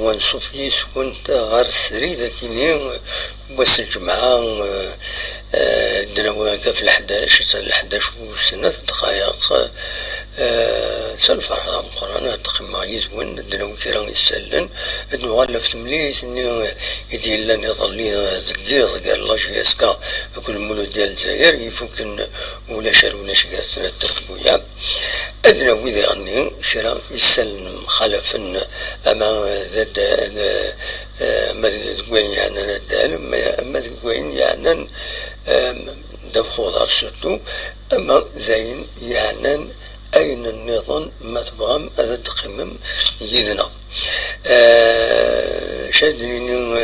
ونصوفيس كنت غار السري ذاكيني بس الجمعة دنوا في الحداش وسنة دقائق سالفة على مقارنة تقيم يزون دنوا كيران يسلن ادنو غالف تمليس اني يدير لن يظلي زقيق قال الله جيسكا كل مولو ديال الجزائر يفوكن ولا شار ولا شكا سنة تركبويا ادنى وذا اني كيران يسلن خلفن اما ذات ما تقوين يعني ندال ما تقوين يعني دبخو دار سرتو اما زين يعني اين النظام ما تبغى هذا تقمم يدنا شادني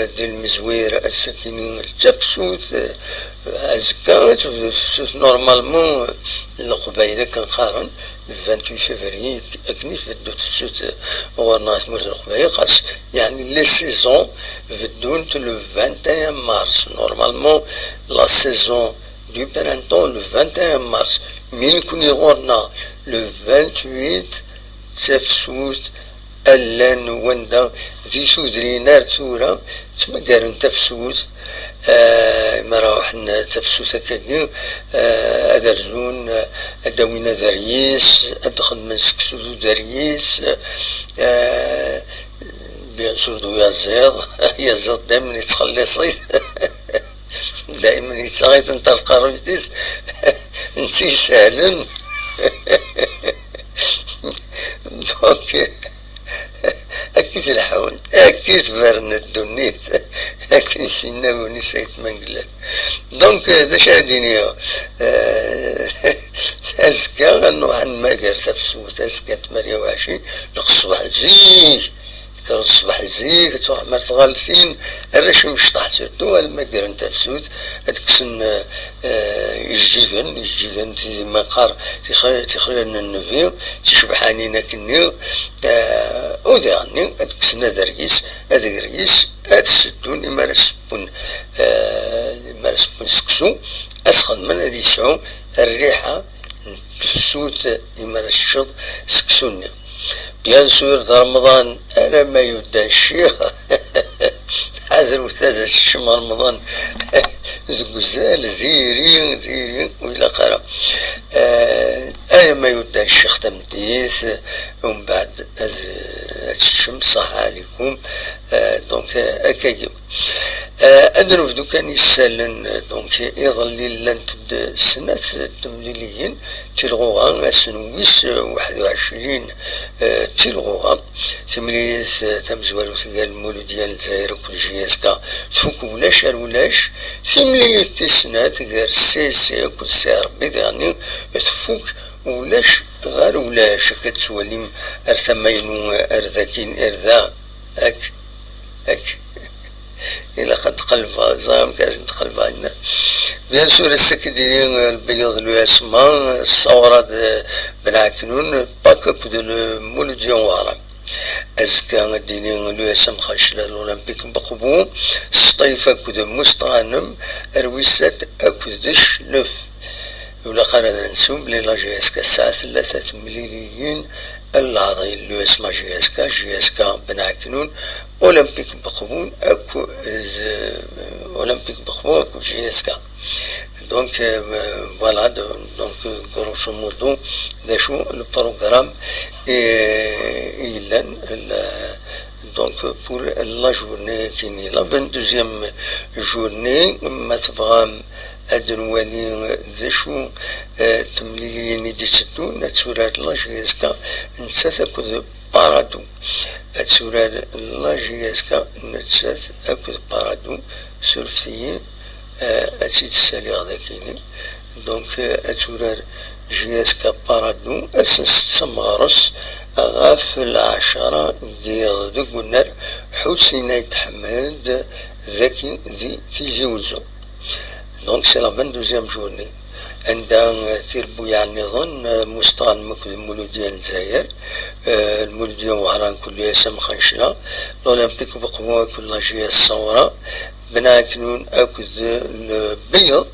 ديال المزوير السكينين التبسوت ازكات نورمالمون القبيله كان قارن 28 فبراير اكني في الدوت السوت ورنا مرز القبيله خاص يعني لي سيزون في الدوت لو 21 مارس نورمالمون لا سيزون du printemps le 21 mars من يكون يغورنا le 28 تفسوت ألان وندا في سودرينار ثورة تما قارن تفسوس ما راوحنا تفسوس هكاكي أدرزون أداوينا ذريس أدخل من سكسو ذريس بيان سور دو يزيض دايما يتخلي صيد دائما يتغيط انت القرويتيس انتي سهلا دونك أكيد الحون أكيد برنا الدنيت أكيد سينا ونسيت منقلات دونك هذا شاديني أزكى أنه عن ما قال تفسوت أزكى 28 الصباح زيك كان الصباح زيك تروح مرتغالفين الرش مش تحسرتو المقر انت فسوت اتكسن يجيغن في مقار تخرجنا النفيو تشبحاني نكنيو ودعني اتكسن دريس ادريس اتسدون مارسبون سكسو اسخن من هذه يسعو الريحة تسوت يمارس سكسوني بيان سور رمضان انا ما يودان الشيخ هذا الوثاث الشم رمضان زقزال ذيرين وإلى قرا انا ما يودان الشيخ تمديث ومن بعد الشم صح عليكم دونك اكايم انا نفدو كان يسالن دونك يظل لن تد سنة التمليليين تلغوها سنويس 21 تلغوها تمليس تمزوالو ثقال المولود ديال الجزائر كل جياسكا تفوك ولاش تمليل التسنات غير سيسي كل سي ربي يعني تفوك ولاش غير ولاش كتسواليم ارثمينو ارذاكين ارذا اك إلا قد قلبها زام كاش تقلبها هنا بيان سور السكدين البيض الواسمة الصورة بنعكنون باكا كود المولد يوارا أزكا الدينين الواسم خاشلة الأولمبيك بقبو سطيفة كود مستغانم أرويسات أكود دش لف ولا قرر نسوم ليلا جيسكا الساعة 3 مليليين العضي اللي اسمها جيسكا بنعكنون أولمبيك بقبون أكو أولمبيك بقبون أكو جيسكا دونك فوالا دونك غروسو مودو دا شو البروغرام إيلان دونك بور لا جورني كيني لا 22 جورني ما تبغى أدنوالي ذا شو تمليليني دي ستو نتسورات لا جيسكا نتساث أكو بارادو أتسورات لا جيسكا نتساث أكو بارادو سورفتيين أتسيت السالي غذاكيني دونك أتسورات جيسكا بارادو أساس تسمغرس غاف 10 ديال ذو النار حسين يتحمد ذاكي ذي تيجوزو دونك سي لا 22 جورني عندها تيربو يعني ظن مستغل مكل المولود ديال الجزائر المولود ديال وهران كل ياسم خنشنا الأولمبيك بقوا كل جهة الصورة بناكنون أكد البيض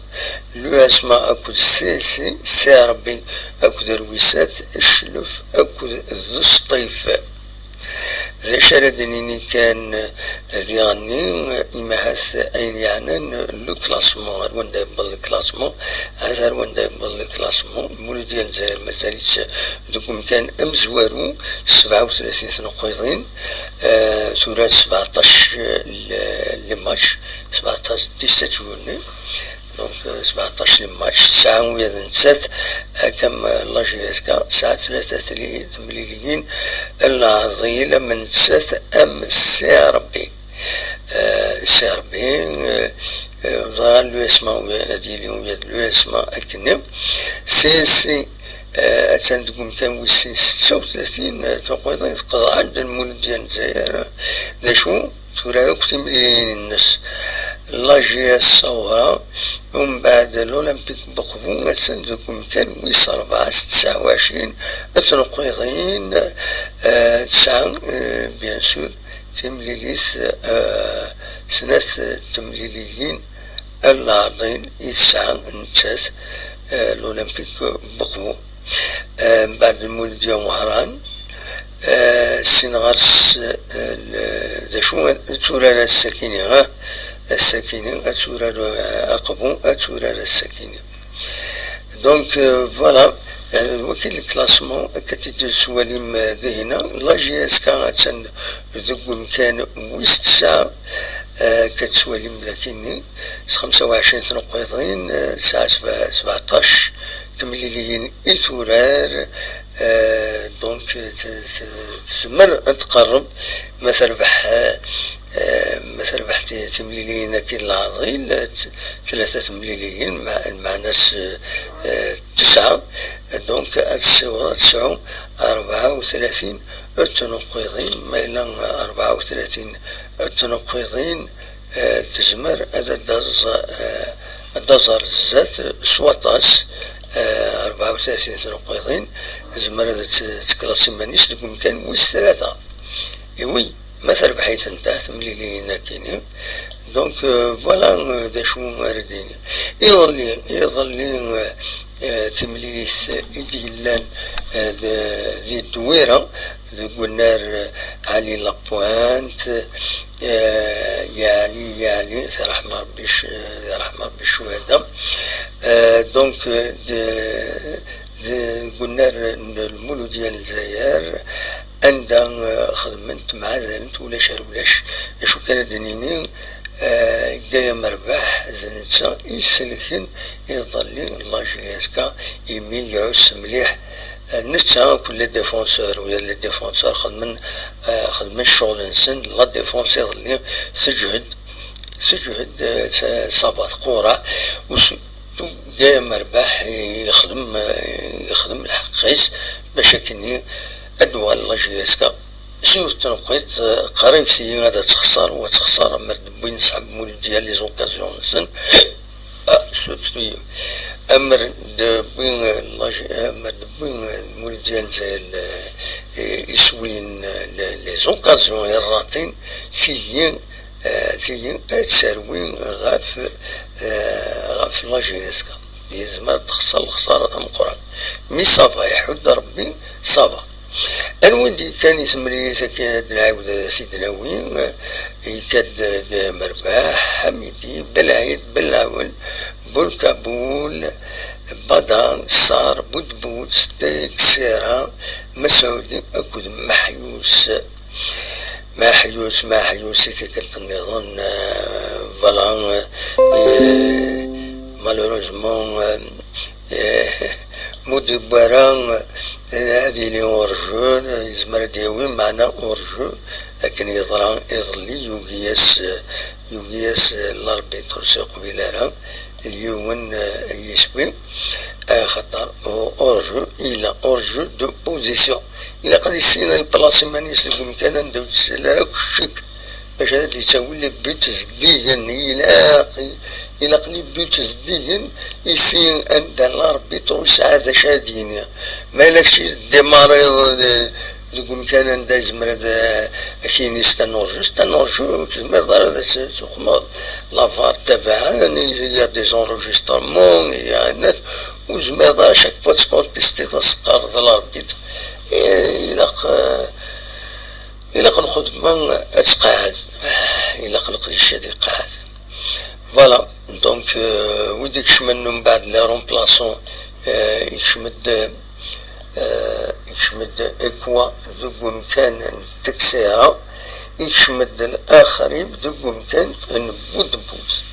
لو اسماء أكد السيسي سيربي أكد الوسات الشلف أكد السطيف ذا شردني كان ذي غني إما هاس أين يعني لو كلاسمون وين دايبل الكلاسمون هذا وين دايبل الكلاسمون مول ديال زاير مازالت دوكم كان أمزوارو 37 نقيضين ثورة 17 لماتش 17 جوني دونك 17 ماتش ساعة ويا نسات كم لاجيسكا ساعة 3 تمليليين العظيلة من نسات أم سي ربي سي ربي ضغال لو اسمه ويا نديلي ويا لو اسمه أكنم سي أتندقم كان ويسين 36 تقويضين قضاء عند المولد ديال الجزائر لاشو ثورة تمليليين الناس لاجي الصورة ومن بعد الأولمبيك بقفو أتندقم كان ويس 29 تنقيضين 9 بيان سور تمليليس سنة تمليليين العرضين 9 نتاس الأولمبيك بقفو بعد المولد ديال وهران سينغارس داشو تورا السكينة أتورا أقبو أتورا السكينة دونك فوالا وكيل الكلاسمون كتدير سواليم ذهنا لا جي اس كان ذوك كان ويست ساعة كتسواليم ذاكيني 25 نقيضين ساعة 17 تمليليين إثورار دونك تسمر تقرب مثلا مثلا تمليليين كاين العظيل 3 تمليليين مع ناس 9 دونك الصورة 34 التنقيضين ما إلا 34 التنقيضين تزمر هذا الدزر الزات 17 34 تنقيضين زمر هذا تكلاسي مانيش لكم كان ويس 3 وي مثلا بحيث انتهى تمليليين كاينين دونك فوالا داشو مارديني يظل تمليس إديلان ذي الدويرة قلنا علي لابوانت يعني رحمة ربي الشهداء دونك قلنا المولود ديال الجزائر عندها خدمت مع زلمت ولاش شو كان دنيني جاي مربح زنتسا يسلكن يظل الله جيسكا يميل يعس مليح نتا كل ديفونسور ويا لي ديفونسور خدمن الشغل نسن لا ديفونسور اللي سجهد صابات قورة جاي مربح يخدم الحقيس باش كني أدوى الله جيسكا سيوت تنقيت قريب سي غادا تخسر مرد بوين نسحب مول ديال لي زوكازيون نسن شوفي امر بوين المول ديال يسوين لي زوكازيون الراتين سيين تسروين غاف لاجيسكا يزمر تخسر الخسارة مقران مي صافا يحد ربي صافا الودي كان يسمى سكاد العاود سيدنا وين يكاد مرباح حميدي بالعيد بالعول بولكابول بدان صار بودبود ستيك سيرا مسعودي أكد محيوس تكلت النظام فلان مالوروزمون مدبران هذه اللي أورجو يزمر ديوين معنا أورجو لكن يظلي يوغياس الأربيتور سي قبيلة يوين يسوي خطر أورجو إلى أورجو دو بوزيسيون إلا قد يسينا البلاصي مانيس لكم كان ندوت السلاك الشك باش هذا يسوي لي بيت زديا إلا لي بيت زديا يسين عند الأربيتور ساعة شادينيا مالكش ديماريض لكم كان عند زمر كاين يستنورجو تزمر دار تخمض لافار تبعها يا دي زونروجسترمون يا ناس وزمر دار شاك فوا تكون تستي تسقر الأربيتور إلا إلا الخدمة أتقاعد، إلا قلق الشادي قاعد. فوالا دونك وديك شمن من بعد لا رومبلاسون يشمد إكوا ذوك مكان تكسيرا، يشمد الآخرين ذوك مكان نبود بوز.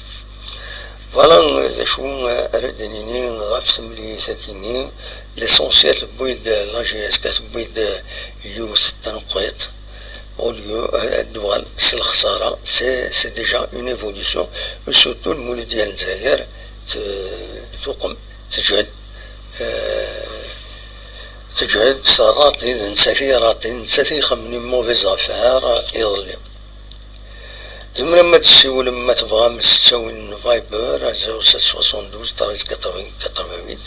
فوالا إذا شو أردنيني غاف ملي ساكنين ليسونسيال بويد لا جي اس كات بويد يوث تنقيط أوليو الدول سي الخسارة، سي ديجا اون ايفوليسيون. سورتو المولد ديال الجزائر توقم تجهد سراطي نساتي راتي نساتي خمني موفيز افير يضلي. لما تسيو لما تبغى تسوي فايبر 0772 13 88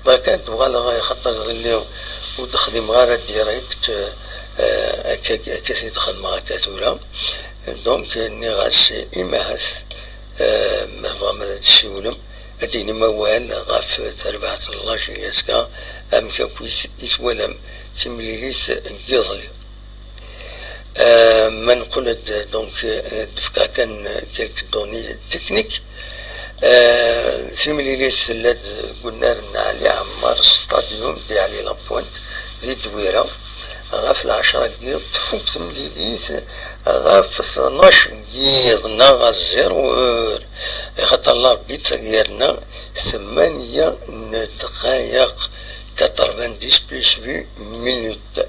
ما كانت تبغى لغاية خاطر اللي ودخلي غير ديريكت كاسي دخل مع كاتولا. دونك ني غاسي إماهات ما تبغى ما تسيولم أديني موال غاف تربعة الله جياسكا أم كاكويت يتولم تمليليت قيضلي. من قلت دونك دفكا كان كيلك دوني تكنيك تمليليت لاد قلنا علي عمار ستاديوم دي علي لابوانت دي دويرة غاف 10 قيض فوق تمليليت غاف 12 قيض ناغا زيرو خاطر الله ربي تغيرنا 8 دقايق 90 بلس 8 مينوت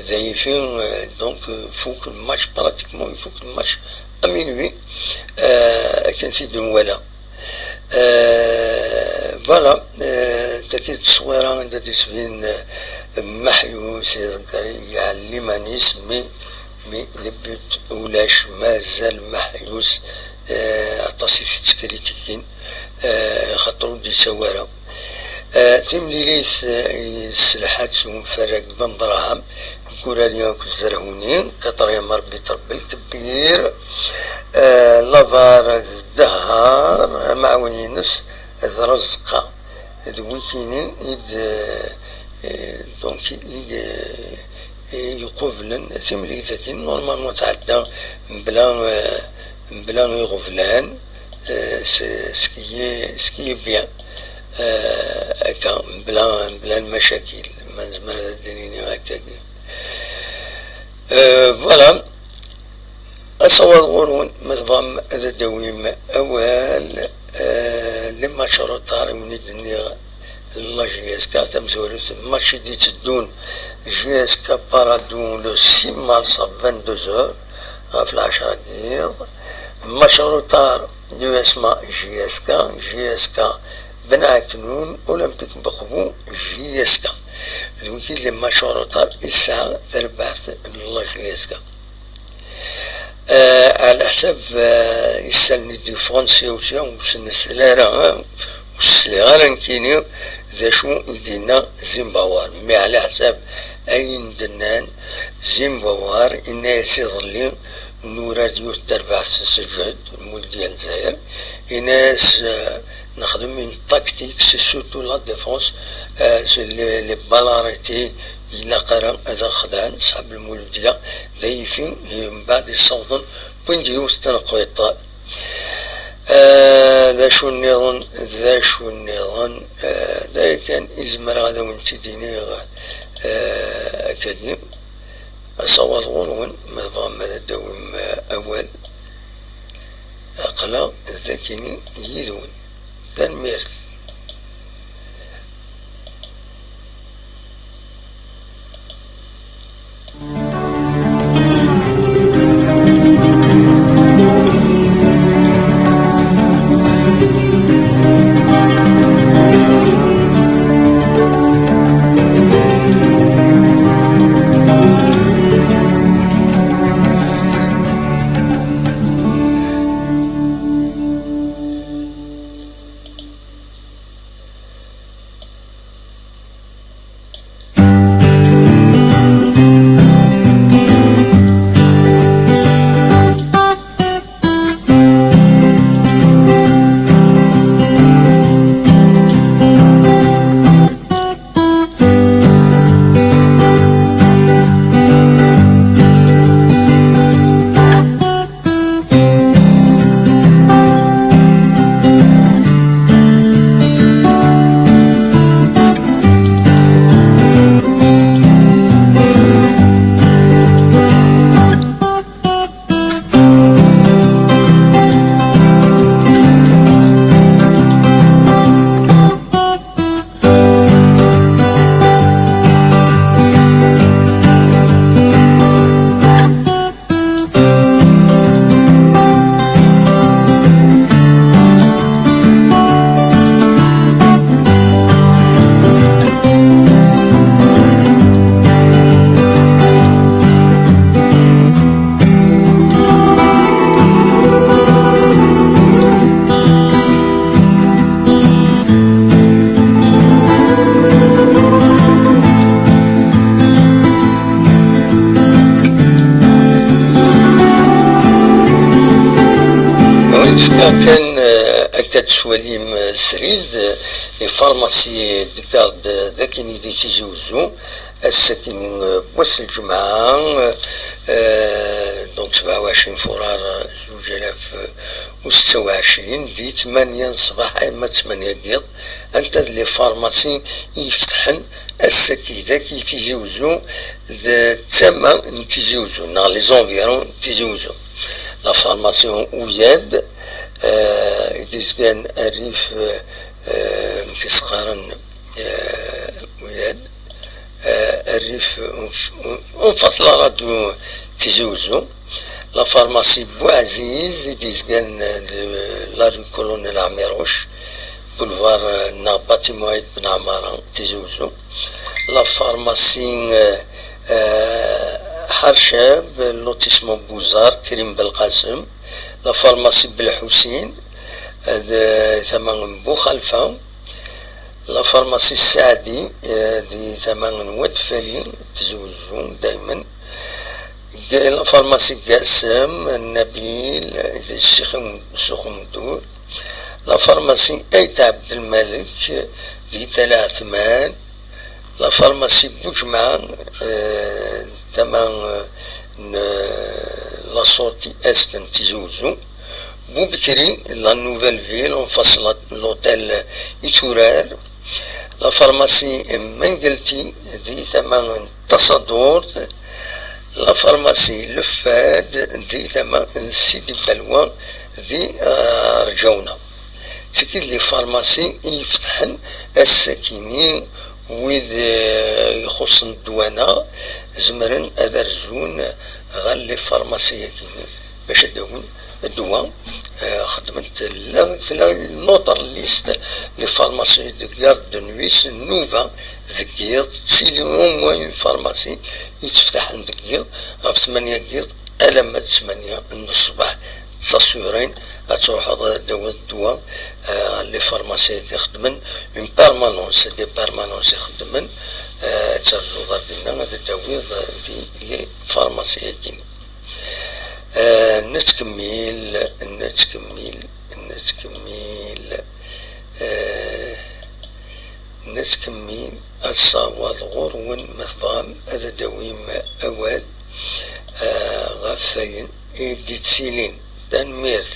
ضايفين. دونك فوق الماتش براتيكمون فوق الماتش امينوي كنسيدو ولا فوالا تاكيد التصويرة عند تسبين محيوس يعلي مانيس مي لبيت ولاش مازال محيوس عطاسيت تسكريتيكين خاطرو دي سوارة تمليليس السلحات ومفرق بن براهم كوراليا كزرهونين كطريا مربي تربي كبير لافار الدهار معونينس الرزقة دويكينين دونك يقوفلن تمليتكين نورمالمون تعدى بلا يغفلان سكي بيان هكا بلا المشاكل ما زمان الدنيا هكا. فوالا أصور غورون مضام هذا دويم أول لما شرطاري وندني الله جي اس كا تمزولت ماشي دي تدون جي اس كا بارادون لو 6 مارس 22 في 10 دقيقة مشروطار دو اسماء جي اس كا بن عكنون أولمبيك بخبو جي اس كا الوكيل لما شروطار الساعة تربعت الله جي اس كا على حساب يسالني دي فرنسي وسيا وسن السلارة والسلارة كينيو ذا شو دينا زيمباوار مي على حساب أين دنان زيمباوار إنا يسيظلي نورا ديو تربع سجاد المول ديال الجزائر إناس نخدم من تاكتيك سي سورتو لا ديفونس لي بالاريتي إلا قرا هذا خدعان صحاب المولودية ضيفين من بعد يصوتون بون ديو ستنقيط ذا شو النظام ذا كان إزمر غدا ونتديني أكاديم أصوات غنون مضام ماذا دوم أول أقلا ذاكيني يدون تنميرت. تسواليم سريد لي فارماسي ديكارد ذاكيني دي تيزوزو الساكنين بوس الجمعة دونك 27 فبراير 2026 دي 8 صباح اما 8 قيض انت لي فارماسي يفتحن الساكي ذاك يتيزوزو تما نتيزوزو نا لي زونفيرون تيزوزو لا فارماسيون وياد يديز كان الريف كيسقارن وياد الريف انفصل راديو تيزوزو لا فارماسي بوعزيز يديز كان لا ري كولونيل عميروش بولفار نا باتيمويد بن عمارة تيزوزو لا فارماسي حرشاب لوتيسمون بوزار كريم بالقاسم لا فارماسي بالحسين ثمن بوخلفة لا فارماسي السعدي دي ثمن ودفلي تزوجون دايما لا فارماسي قاسم النبيل الشيخ مدور لا فارماسي ايت عبد الملك دي تلا عثمان لا فارماسي بوجمع ثمن لا سورتي است تيزوزو بوبكري لا نوفيل فيل انفصلت لوتيل يتورار لا فارماسي منقلتي دي ثمن تصدور لا فارماسي لفاد دي ثمن سيدي بلوان دي رجونا تكيد لي فارماسي يفتحن الساكنين ويد يخص الدوانة زمرن أدرزون غير لي فارماسية كيني باش داون الدواء خدمت النوتر ليست لي فارماسي دو كارد دو نويس نوفا ذكيض تسيليون موين فارماسي يتفتح ذكيض في 8 قيض ألمت 8 الصباح تصاسورين تروح داوى الدواء لي فارماسي كيخدمن اون بيرمانونس دي بيرمانونس يخدمن ترجو دارنا هذا الدواء في لي فارماسي كاين نتكمل الصواد غورون مثبام هذا دويم أواد غفاين إيديتسيلين تنميرت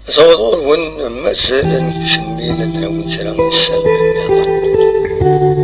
صوضور ون مازال نكمل دراوي كرا السلب النظام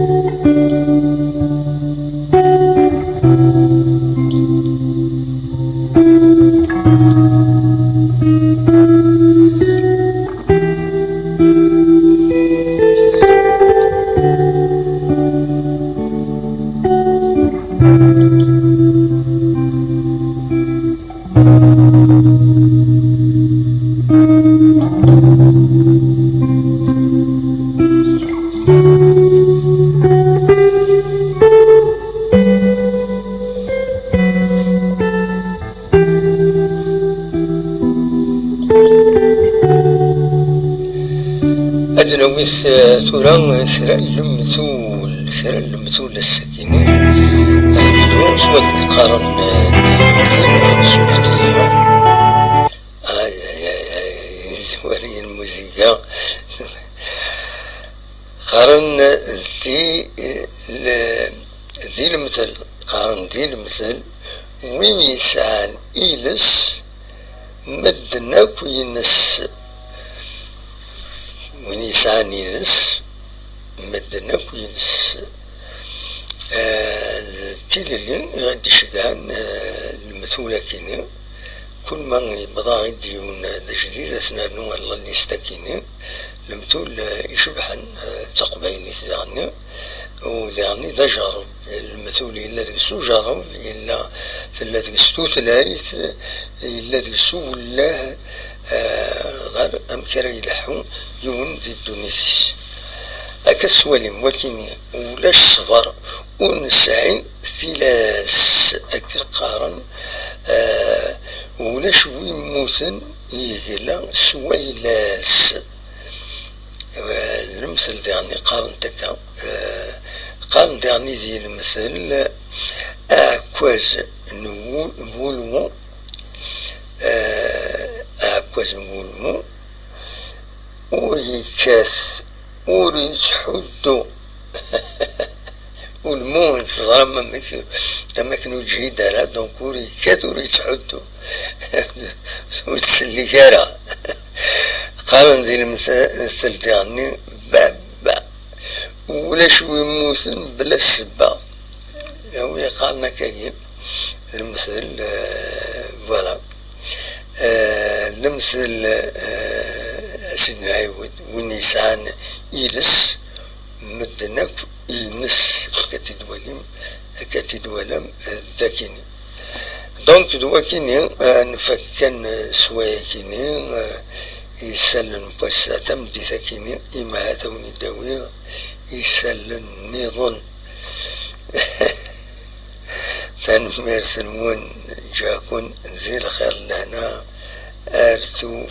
أدنويث ثوران ثرى المثول السكينة بدون سوى القرن ديال شفتيها زواري الموسيقى قرن ذي المثل قرن ذي المثل وين يسعى إيلس مدناك وينس وين يسعى نيلس مدناك وينس تيلين غادي شقان المثولة كيني كل ما يبغى يديون جديد أثناء الله اللي يستكيني المثول يشبحن تقبيلي يعني ويعني دا جرب المثول إلا تقسو جرب إلا تلا تقسو تلايت إلا تقسو ولا غير أمكر يلحو يون دي الدونيس أكسواليم وكيني ولاش صفر ونسعي فيلاس أكقارن ولاش ويموثن يذلا سويلاس المثل يعني قارن تكا قارن يعني زي المثل أكواز نقولو أكواز نقولو وريكاث وريتحدو والمون تضرب أما كانوا جهيدة دونك وريكاث وريتحدو وتسلي كارا قارن زي المثل يعني بابا ولا شوي موسن بلا السبا هو يقالنا كيف المثل فوالا المثل سيدنا العيود ونيسان إيلس مدنك إينس كتدولم ذاكيني دونك دواكيني نفكن سوايا كيني يسلن بس تمدي ثكيني إما هاتوني داوي يسلن نظن تنمير ثنون جاكون ذي الخير لنا أرتو